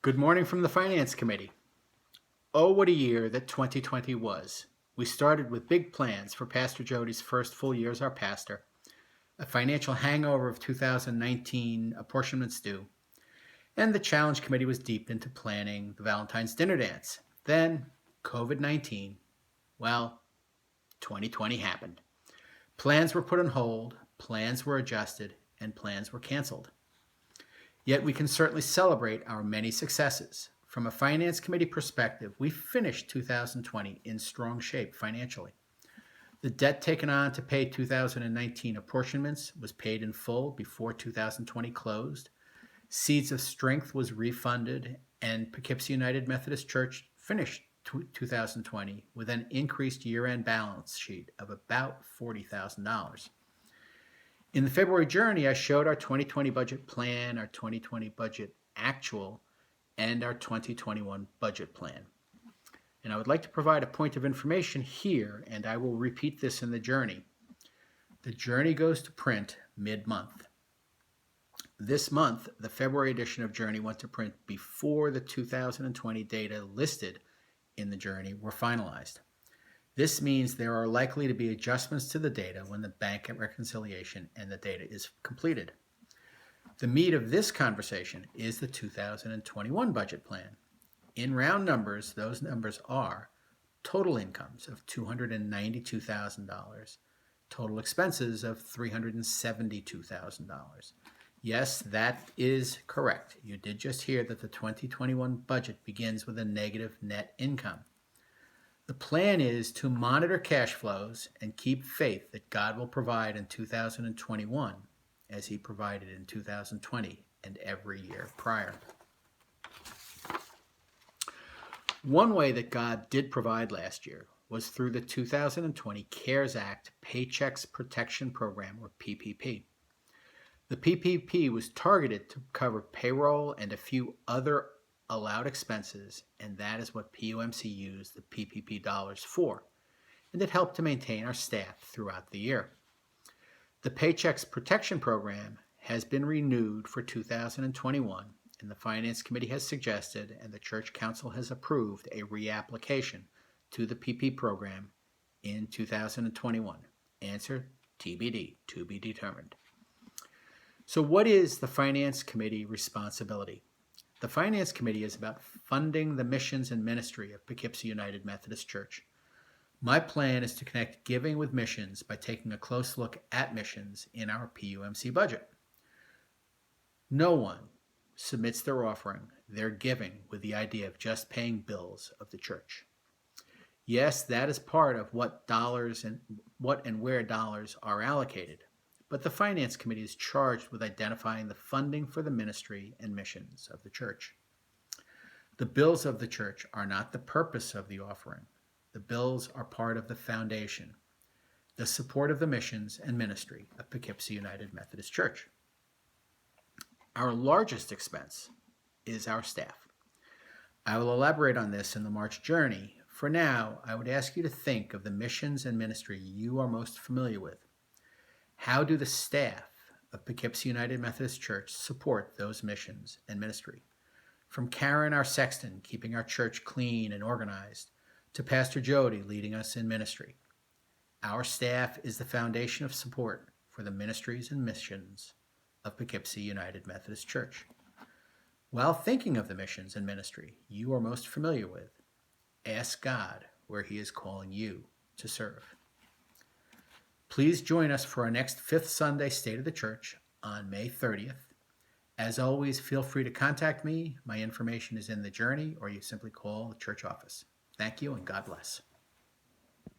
Good morning from the Finance Committee. Oh, what a year that 2020 was. We started with big plans for Pastor Jody's first full year as our pastor, a financial hangover of 2019 apportionments due, and the Challenge Committee was deep into planning the Valentine's dinner dance. Then, COVID-19. Well, 2020 happened. Plans were put on hold, plans were adjusted, and plans were canceled. Yet we can certainly celebrate our many successes. From a Finance Committee perspective, we finished 2020 in strong shape financially. The debt taken on to pay 2019 apportionments was paid in full before 2020 closed. Seeds of Strength was refunded, and Poughkeepsie United Methodist Church finished 2020 with an increased year-end balance sheet of about $40,000. In the February journey, I showed our 2020 budget plan, our 2020 budget actual, and our 2021 budget plan. And I would like to provide a point of information here, and I will repeat this in the journey. The journey goes to print mid-month. This month, the February edition of Journey went to print before the 2020 data listed in the journey were finalized. This means there are likely to be adjustments to the data when the bank reconciliation and the data is completed. The meat of this conversation is the 2021 budget plan. In round numbers, those numbers are total incomes of $292,000, total expenses of $372,000. Yes, that is correct. You did just hear that the 2021 budget begins with a negative net income. The plan is to monitor cash flows and keep faith that God will provide in 2021 as he provided in 2020 and every year prior. One way that God did provide last year was through the 2020 CARES Act Paychecks Protection Program, or PPP. The PPP was targeted to cover payroll and a few other allowed expenses, and that is what PUMC used the PPP dollars for, and it helped to maintain our staff throughout the year. The Paychecks Protection Program has been renewed for 2021, and the Finance Committee has suggested and the Church Council has approved a reapplication to the PP program in 2021. Answer, TBD, to be determined. So what is the Finance Committee responsibility? The Finance Committee is about funding the missions and ministry of Poughkeepsie United Methodist Church. My plan is to connect giving with missions by taking a close look at missions in our PUMC budget. No one submits their offering, their giving, with the idea of just paying bills of the church. Yes, that is part of what and where dollars are allocated. But the Finance Committee is charged with identifying the funding for the ministry and missions of the church. The bills of the church are not the purpose of the offering. The bills are part of the foundation, the support of the missions and ministry of Poughkeepsie United Methodist Church. Our largest expense is our staff. I will elaborate on this in the March journey. For now, I would ask you to think of the missions and ministry you are most familiar with. How do the staff of Poughkeepsie United Methodist Church support those missions and ministry? From Karen, our sexton, keeping our church clean and organized, to Pastor Jody leading us in ministry. Our staff is the foundation of support for the ministries and missions of Poughkeepsie United Methodist Church. While thinking of the missions and ministry you are most familiar with, ask God where he is calling you to serve. Please join us for our next Fifth Sunday State of the Church on May 30th. As always, feel free to contact me. My information is in the journey, or you simply call the church office. Thank you, and God bless.